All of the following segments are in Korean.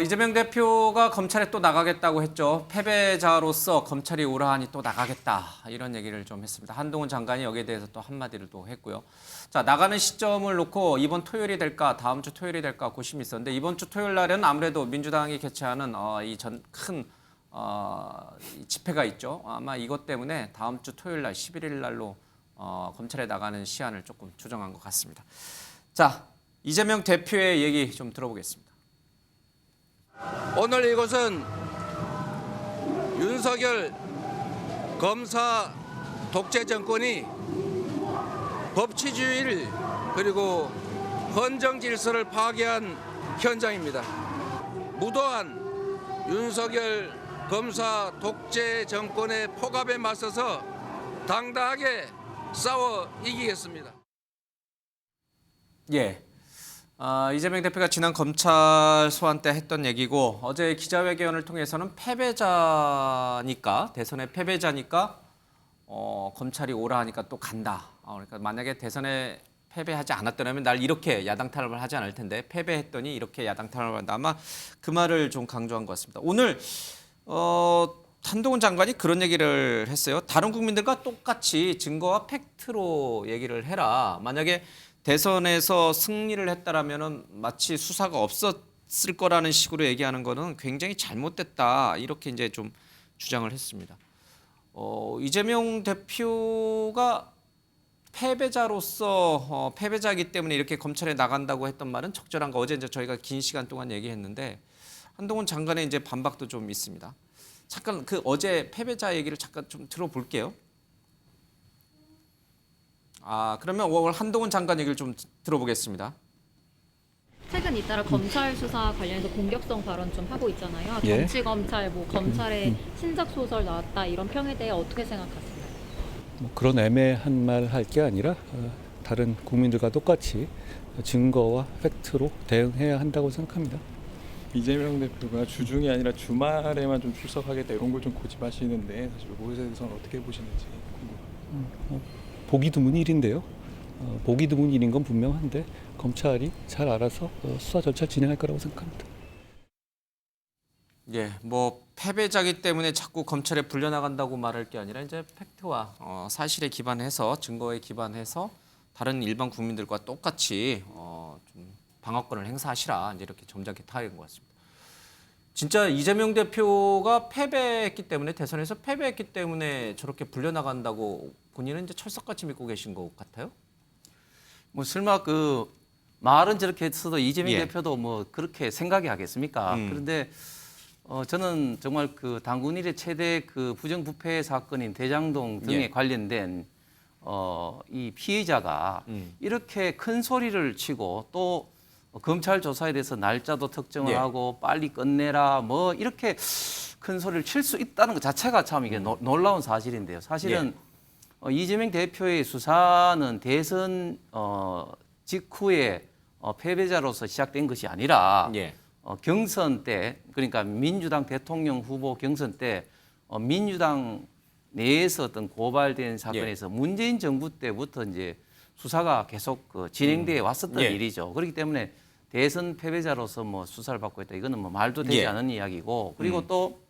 이재명 대표가 검찰에 또 나가겠다고 했죠. 패배자로서 검찰이 오라하니 또 나가겠다. 이런 얘기를 좀 했습니다. 한동훈 장관이 여기에 대해서 또 한마디를 또 했고요. 자, 나가는 시점을 놓고 이번 토요일이 될까, 다음 주 토요일이 될까 고심이 있었는데 이번 주 토요일 날은 아무래도 민주당이 개최하는 이 큰 집회가 있죠. 아마 이것 때문에 다음 주 토요일 날 11일 날로 검찰에 나가는 시한을 조금 조정한 것 같습니다. 자, 이재명 대표의 얘기 좀 들어보겠습니다. 오늘 이곳은 윤석열 검사 독재 정권이 법치주의를 그리고 헌정 질서를 파괴한 현장입니다. 무도한 윤석열 검사 독재 정권의 폭압에 맞서서 당당하게 싸워 이기겠습니다. 예. 이재명 대표가 지난 검찰 소환 때 했던 얘기고 어제 기자회견을 통해서는 패배자니까 대선의 패배자니까 검찰이 오라 하니까 또 간다. 그러니까 만약에 대선에 패배하지 않았더라면 날 이렇게 야당 탄압을 하지 않을 텐데 패배했더니 이렇게 야당 탄압을 한다. 아마 그 말을 좀 강조한 것 같습니다. 오늘 한동훈 장관이 그런 얘기를 했어요. 다른 국민들과 똑같이 증거와 팩트로 얘기를 해라. 만약에 대선에서 승리를 했다라면은 마치 수사가 없었을 거라는 식으로 얘기하는 거는 굉장히 잘못됐다. 이렇게 이제 좀 주장을 했습니다. 이재명 대표가 패배자로서 패배자이기 때문에 이렇게 검찰에 나간다고 했던 말은 적절한가? 어제 이제 저희가 긴 시간 동안 얘기했는데 한동훈 장관의 이제 반박도 좀 있습니다. 잠깐 그 어제 패배자 얘기를 잠깐 좀 들어볼게요. 그러면 오늘 한동훈 장관 얘기를 좀 들어보겠습니다. 최근 잇따라 검찰 수사 관련해서 공격성 발언 좀 하고 있잖아요. 예. 정치 검찰, 검찰의 신작 소설 나왔다 이런 평에 대해 어떻게 생각하세요? 그런 애매한 말 할 게 아니라 다른 국민들과 똑같이 증거와 팩트로 대응해야 한다고 생각합니다. 이재명 대표가 주중이 아니라 주말에만 좀 출석하겠다 이런 걸 좀 고집하시는데 사실 그것에 대해서는 어떻게 보시는지 궁금합니다. 보기 드문 일인데요. 보기 드문 일인 건 분명한데 검찰이 잘 알아서 수사 절차 진행할 거라고 생각합니다. 예, 뭐 패배자기 때문에 자꾸 검찰에 불려나간다고 말할 게 아니라 이제 팩트와 사실에 기반해서 증거에 기반해서 다른 일반 국민들과 똑같이 좀 방어권을 행사하시라 이제 이렇게 점잖게 타인 것 같습니다. 진짜 이재명 대표가 패배했기 때문에 대선에서 패배했기 때문에 저렇게 불려나간다고 본인은 이제 철석같이 믿고 계신 것 같아요? 뭐 설마 그 말은 저렇게 했어도 이재명 예. 대표도 뭐 그렇게 생각이 하겠습니까? 그런데 저는 정말 그 당군 일의 최대 그 부정부패 사건인 대장동 등에 예. 관련된 이 피의자가 이렇게 큰 소리를 치고 또 검찰 조사에 대해서 날짜도 특정을 예. 하고 빨리 끝내라 뭐 이렇게 큰 소리를 칠 수 있다는 것 자체가 참 이게 놀라운 사실인데요. 사실은 이재명 대표의 수사는 대선 직후에 패배자로서 시작된 것이 아니라 예. 경선 때 그러니까 민주당 대통령 후보 경선 때 민주당 내에서 어떤 고발된 사건에서 문재인 정부 때부터 이제 수사가 계속 진행돼 왔었던 예. 일이죠. 그렇기 때문에 대선 패배자로서 뭐 수사를 받고 있다 이거는 뭐 말도 되지 예. 않은 이야기고 그리고 또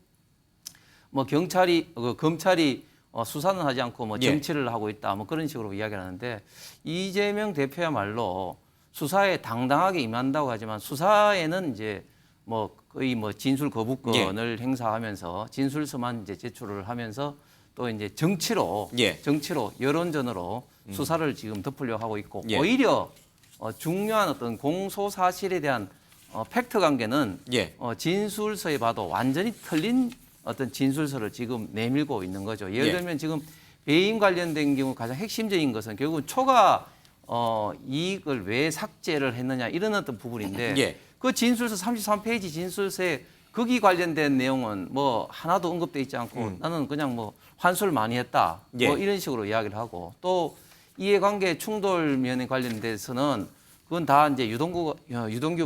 뭐 경찰이 검찰이 수사는 하지 않고 뭐 예. 정치를 하고 있다 뭐 그런 식으로 이야기를 하는데 이재명 대표야말로 수사에 당당하게 임한다고 하지만 수사에는 이제 뭐 거의 뭐 진술 거부권을 행사하면서 진술서만 이제 제출을 하면서 또 이제 정치로 여론전으로 수사를 지금 덮으려고 하고 있고 오히려 중요한 어떤 공소 사실에 대한 팩트 관계는 진술서에 봐도 완전히 틀린 어떤 진술서를 지금 내밀고 있는 거죠. 예를 들면 지금 배임 관련된 경우 가장 핵심적인 것은 결국은 초과 이익을 왜 삭제를 했느냐 이런 어떤 부분인데 그 진술서 33페이지 진술서에 거기 관련된 내용은 뭐 하나도 언급돼 있지 않고 나는 그냥 뭐 환수를 많이 했다 뭐 이런 식으로 이야기를 하고 또 이해관계 충돌 면에 관련돼서는 그건 다 이제 유동규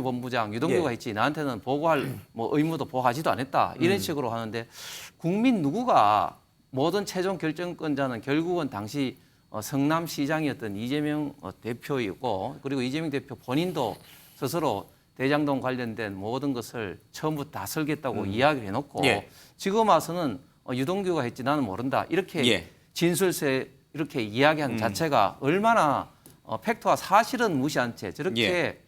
본부장 유동규가 했지 나한테는 보고할 뭐 의무도 보고하지도 않았다 이런 식으로 하는데 국민 누구가 모든 최종 결정권자는 결국은 당시 성남시장이었던 이재명 대표이고 그리고 이재명 대표 본인도 스스로 대장동 관련된 모든 것을 처음부터 다 설계했다고 이야기를 해놓고 예. 지금 와서는 유동규가 했지 나는 모른다 이렇게 예. 진술세 이렇게 이야기하는 자체가 얼마나 팩트와 사실은 무시한 채 저렇게 예.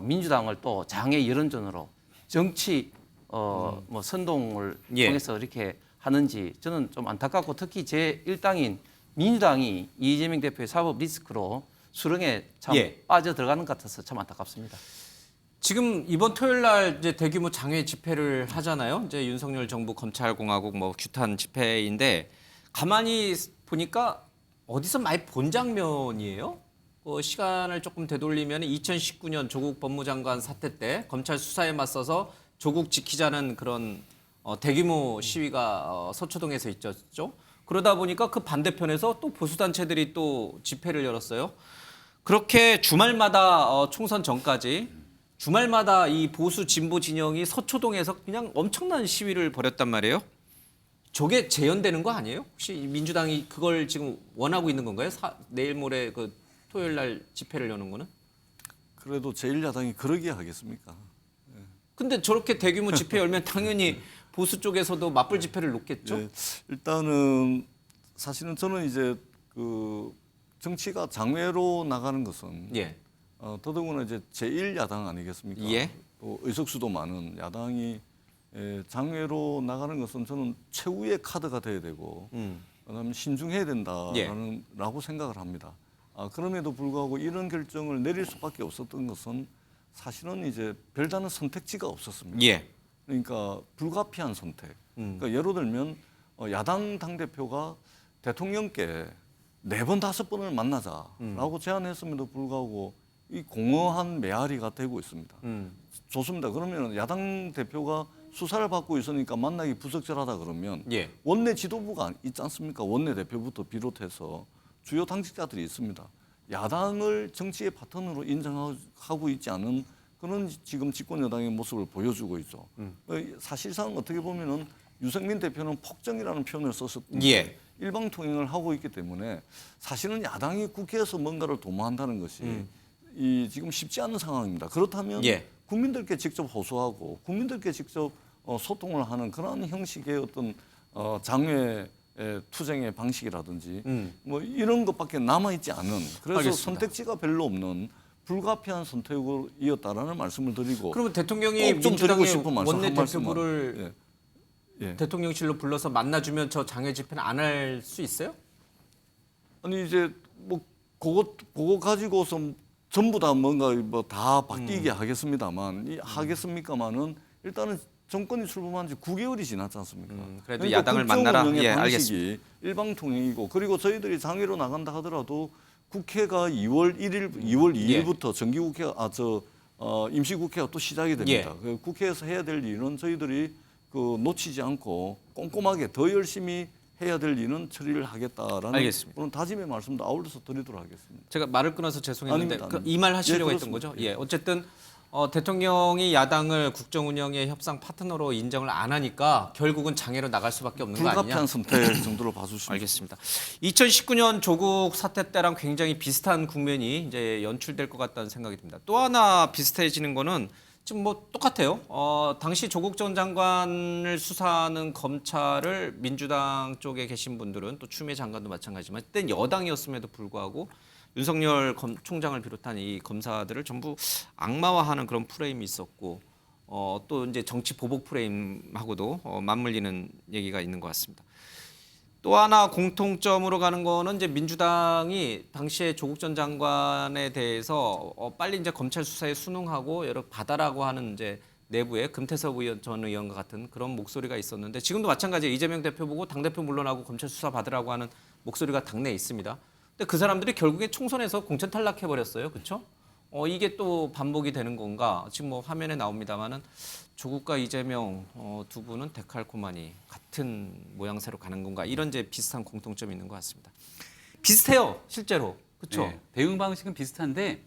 민주당을 또 장애 여론전으로 정치 뭐 선동을 예. 통해서 이렇게 하는지 저는 좀 안타깝고 특히 제 일당인 민주당이 이재명 대표의 사법 리스크로 수렁에 참 예. 빠져 들어가는 것 같아서 참 안타깝습니다. 지금 이번 토요일 날 이제 대규모 장외 집회를 하잖아요. 이제 윤석열 정부 검찰공화국 뭐 규탄 집회인데 가만히 보니까 어디서 많이 본 장면이에요. 시간을 조금 되돌리면 2019년 조국 법무장관 사태 때 검찰 수사에 맞서서 조국 지키자는 그런 대규모 시위가 서초동에서 있었죠. 그러다 보니까 그 반대편에서 또 보수단체들이 또 집회를 열었어요. 그렇게 주말마다 총선 전까지 주말마다 이 보수 진보 진영이 서초동에서 그냥 엄청난 시위를 벌였단 말이에요. 저게 재현되는 거 아니에요? 혹시 민주당이 그걸 지금 원하고 있는 건가요? 내일 모레 그 토요일 날 집회를 여는 거는? 그래도 제1야당이 그러게 하겠습니까? 근데 저렇게 대규모 집회 열면 당연히 보수 쪽에서도 맞불 집회를 놓겠죠? 네, 일단은 사실은 저는 이제 그 정치가 장외로 나가는 것은 예. 더더군다나 이제 제1야당 아니겠습니까? 예. 또 의석수도 많은 야당이 장외로 나가는 것은 저는 최후의 카드가 돼야 되고 그다음에 신중해야 된다라는 라고 생각을 합니다. 그럼에도 불구하고 이런 결정을 내릴 수밖에 없었던 것은 사실은 이제 별다른 선택지가 없었습니다. 예. 그러니까 불가피한 선택. 그러니까 예를 들면 야당 당대표가 대통령께 4번, 5번을 만나자라고 제안했음에도 불구하고 이 공허한 메아리가 되고 있습니다. 좋습니다. 그러면 야당 대표가 수사를 받고 있으니까 만나기 부적절하다 그러면 예. 원내 지도부가 있지 않습니까? 원내 대표부터 비롯해서 주요 당직자들이 있습니다. 야당을 정치의 파트너로 인정하고 있지 않은 그런 지금 집권 여당의 모습을 보여주고 있죠. 사실상 어떻게 보면은 유승민 대표는 폭정이라는 표현을 썼었는데 예. 일방통행을 하고 있기 때문에 사실은 야당이 국회에서 뭔가를 도모한다는 것이 이 지금 쉽지 않은 상황입니다. 그렇다면 예. 국민들께 직접 호소하고 국민들께 직접 소통을 하는 그런 형식의 어떤 장외 투쟁의 방식이라든지 뭐 이런 것밖에 남아 있지 않은 그래서 알겠습니다. 선택지가 별로 없는 불가피한 선택이었다라는 말씀을 드리고 그러면 대통령이 꼭좀 드리고 민주당의 싶은 말씀 원내 한 말씀만. 대표부를 예. 대통령실로 불러서 만나주면 저 장외 집회는 안 할 수 있어요? 아니 이제 뭐 그거 가지고서 전부 다 뭔가 뭐 다 바뀌게 하겠습니다만 하겠습니까만은 일단은 정권이 출범한 지 9개월이 지났지 않습니까? 그래도 야당을 국정 만나라. 운영의 예, 방식이 일방통행이고 그리고 저희들이 장외로 나간다 하더라도 국회가 2월 2일부터 정기국회가 임시국회가 또 시작이 됩니다. 그 국회에서 해야 될 일은 저희들이 그 놓치지 않고 꼼꼼하게 더 열심히 해야 될 일은 처리를 하겠다라는 알겠습니다. 그런 다짐의 말씀도 아울러서 드리도록 하겠습니다. 제가 말을 끊어서 죄송했는데 아닙니다. 이 말 하시려고 예, 했던 거죠? 그렇습니다. 예. 어쨌든 대통령이 야당을 국정 운영의 협상 파트너로 인정을 안 하니까 결국은 장애로 나갈 수밖에 없는 거 아니냐? 불가피한 선택 정도로 봐주시면 알겠습니다. 2019년 조국 사태 때랑 굉장히 비슷한 국면이 이제 연출될 것 같다는 생각이 듭니다. 또 하나 비슷해지는 거는 지금 뭐 똑같아요. 당시 조국 전 장관을 수사하는 검찰을 민주당 쪽에 계신 분들은 또 추미애 장관도 마찬가지지만 그때 여당이었음에도 불구하고 윤석열 총장을 비롯한 이 검사들을 전부 악마화하는 그런 프레임이 있었고 또 이제 정치 보복 프레임하고도 맞물리는 얘기가 있는 것 같습니다. 또 하나 공통점으로 가는 거는 이제 민주당이 당시에 조국 전 장관에 대해서 빨리 이제 검찰 수사에 순응하고 여러 받아라고 하는 이제 내부에 금태섭 전 의원과 같은 그런 목소리가 있었는데 지금도 마찬가지예요. 이재명 대표 보고 당대표 물러나고 검찰 수사 받으라고 하는 목소리가 당내에 있습니다. 근데 그 사람들이 결국에 총선에서 공천 탈락해 버렸어요. 그렇죠? 이게 또 반복이 되는 건가? 지금 뭐 화면에 나옵니다만은 조국과 이재명 두 분은 데칼코마니 같은 모양새로 가는 건가? 이런 이제 비슷한 공통점이 있는 것 같습니다. 비슷해요, 실제로. 그렇죠? 네, 대응 방식은 비슷한데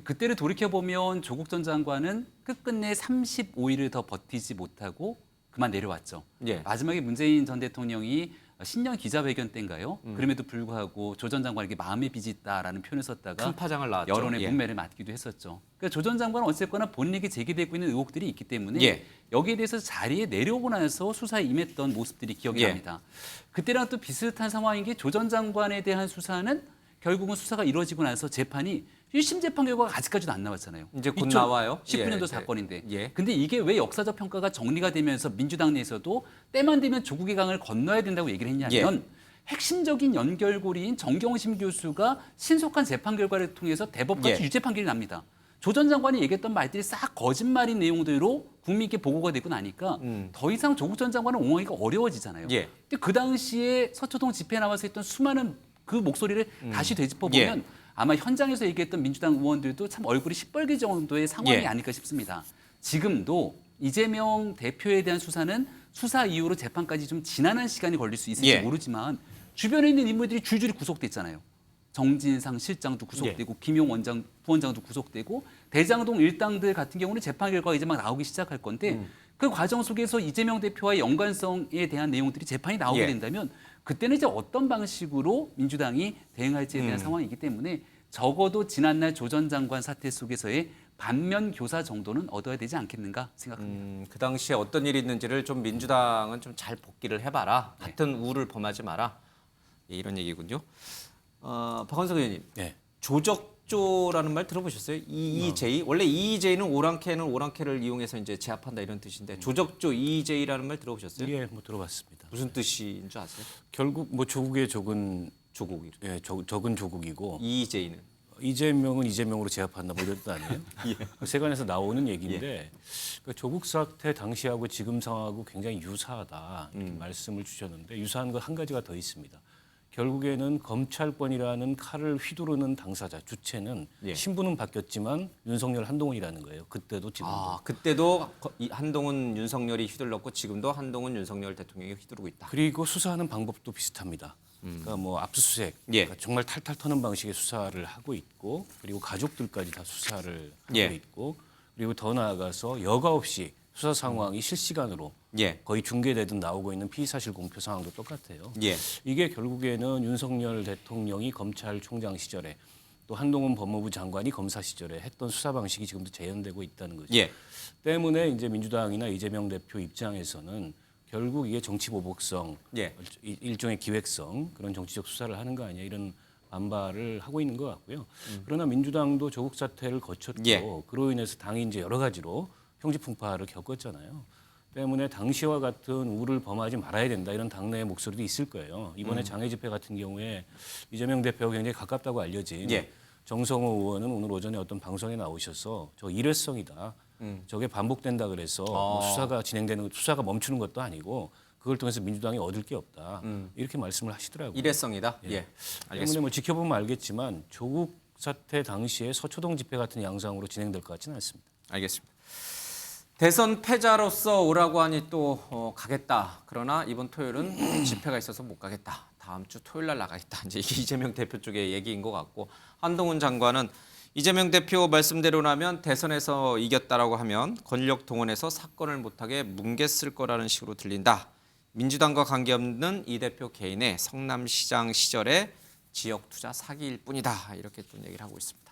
그때를 돌이켜 보면 조국 전 장관은 끝끝내 35일을 더 버티지 못하고 그만 내려왔죠. 예. 마지막에 문재인 전 대통령이 신년 기자회견 때인가요? 그럼에도 불구하고 조 전 장관에게 마음의 빚이 있다라는 표현을 썼다가 큰 파장을 낳았죠. 여론의 예. 문매를 맞기도 했었죠. 그러니까 조 전 장관은 어쨌거나 본인에게 제기되고 있는 의혹들이 있기 때문에 예. 여기에 대해서 자리에 내려오고 나서 수사에 임했던 모습들이 기억이 예. 납니다. 그때랑 또 비슷한 상황인 게 조 전 장관에 대한 수사는 결국은 수사가 이루어지고 나서 재판이 1심 재판 결과가 아직까지도 안 나왔잖아요. 이제 곧 나와요. 19년도 예. 사건인데. 예. 근데 이게 왜 역사적 평가가 정리가 되면서 민주당 내에서도 때만 되면 조국의 강을 건너야 된다고 얘기를 했냐면 핵심적인 연결고리인 정경심 교수가 신속한 재판 결과를 통해서 대법까지 예. 유죄 판결이 납니다. 조 전 장관이 얘기했던 말들이 싹 거짓말인 내용들로 국민께 보고가 되고 나니까 더 이상 조국 전 장관을 옹호하기가 어려워지잖아요. 예. 근데 그 당시에 서초동 집회에 나와서 했던 수많은 그 목소리를 다시 되짚어보면 아마 현장에서 얘기했던 민주당 의원들도 참 얼굴이 시뻘게 정도의 상황이 예. 아닐까 싶습니다. 지금도 이재명 대표에 대한 수사는 수사 이후로 재판까지 좀 지난한 시간이 걸릴 수 있을지 예. 모르지만 주변에 있는 인물들이 줄줄이 구속됐잖아요. 정진상 실장도 구속되고 김용 원장 부원장도 구속되고 대장동 일당들 같은 경우는 재판 결과가 이제 막 나오기 시작할 건데 그 과정 속에서 이재명 대표와의 연관성에 대한 내용들이 재판이 나오게 예. 된다면 그때는 이제 어떤 방식으로 민주당이 대응할지에 대한 상황이기 때문에 적어도 지난날 조 전 장관 사태 속에서의 반면 교사 정도는 얻어야 되지 않겠는가 생각합니다. 그 당시에 어떤 일이 있는지를 좀 민주당은 좀 잘 복기를 해봐라. 같은 우를 범하지 마라. 예, 이런 얘기군요. 박원석 의원님, 네. 조적조라는 말 들어보셨어요? EEJ 원래 EEJ는 오랑캐를 이용해서 이제 제압한다 이런 뜻인데 조적조 EEJ라는 말 들어보셨어요? 예, 뭐 들어봤습니다. 무슨 뜻인 줄 아세요? 결국 뭐 조국의 적은 조국이. 적은 조국이고 EEJ는 이재명은 이재명으로 제압한다 뭐 이런 뜻 아니에요? 예. 세간에서 나오는 얘기인데 그 조국 사태 당시하고 지금 상황하고 굉장히 유사하다 이렇게 말씀을 주셨는데 유사한 거 한 가지가 더 있습니다. 결국에는 검찰권이라는 칼을 휘두르는 당사자 주체는 예. 신분은 바뀌었지만 윤석열 한동훈이라는 거예요. 그때도 지금도. 그때도 한동훈 윤석열이 휘둘렀고 지금도 한동훈 윤석열 대통령이 휘두르고 있다. 그리고 수사하는 방법도 비슷합니다. 그러니까 뭐 압수수색, 예. 그러니까 정말 탈탈 터는 방식의 수사를 하고 있고, 그리고 가족들까지 다 수사를 하고 예. 있고, 그리고 더 나아가서 여과 없이 수사 상황이 실시간으로 예. 거의 중계되듯 나오고 있는 피의사실 공표 상황도 똑같아요. 예. 이게 결국에는 윤석열 대통령이 검찰총장 시절에 또 한동훈 법무부 장관이 검사 시절에 했던 수사 방식이 지금도 재현되고 있다는 거죠. 예. 때문에 이제 민주당이나 이재명 대표 입장에서는 결국 이게 정치 보복성, 예. 일종의 기획성 그런 정치적 수사를 하는 거 아니냐 이런 반발을 하고 있는 것 같고요. 그러나 민주당도 조국 사태를 거쳤고 예. 그로 인해서 당이 이제 여러 가지로 형집풍파를 겪었잖아요. 때문에 당시와 같은 우를 범하지 말아야 된다 이런 당내의 목소리도 있을 거예요. 이번에 장애 집회 같은 경우에 이재명 대표가 굉장히 가깝다고 알려진 예. 정성호 의원은 오늘 오전에 어떤 방송에 나오셔서 저 일회성이다. 저게 반복된다 그래서 뭐 수사가 멈추는 것도 아니고 그걸 통해서 민주당이 얻을 게 없다. 이렇게 말씀을 하시더라고요. 일회성이다. 예. 때문에 알겠습니다. 뭐 지켜보면 알겠지만 조국 사태 당시에 서초동 집회 같은 양상으로 진행될 것 같지는 않습니다. 알겠습니다. 대선 패자로서 오라고 하니 또 가겠다. 그러나 이번 토요일은 집회가 있어서 못 가겠다. 다음 주 토요일 날 나가겠다. 이제 이재명 대표 쪽의 얘기인 것 같고 한동훈 장관은 이재명 대표 말씀대로라면 대선에서 이겼다라고 하면 권력 동원해서 사건을 못하게 뭉갰을 거라는 식으로 들린다. 민주당과 관계없는 이 대표 개인의 성남시장 시절의 지역 투자 사기일 뿐이다. 이렇게 또 얘기를 하고 있습니다.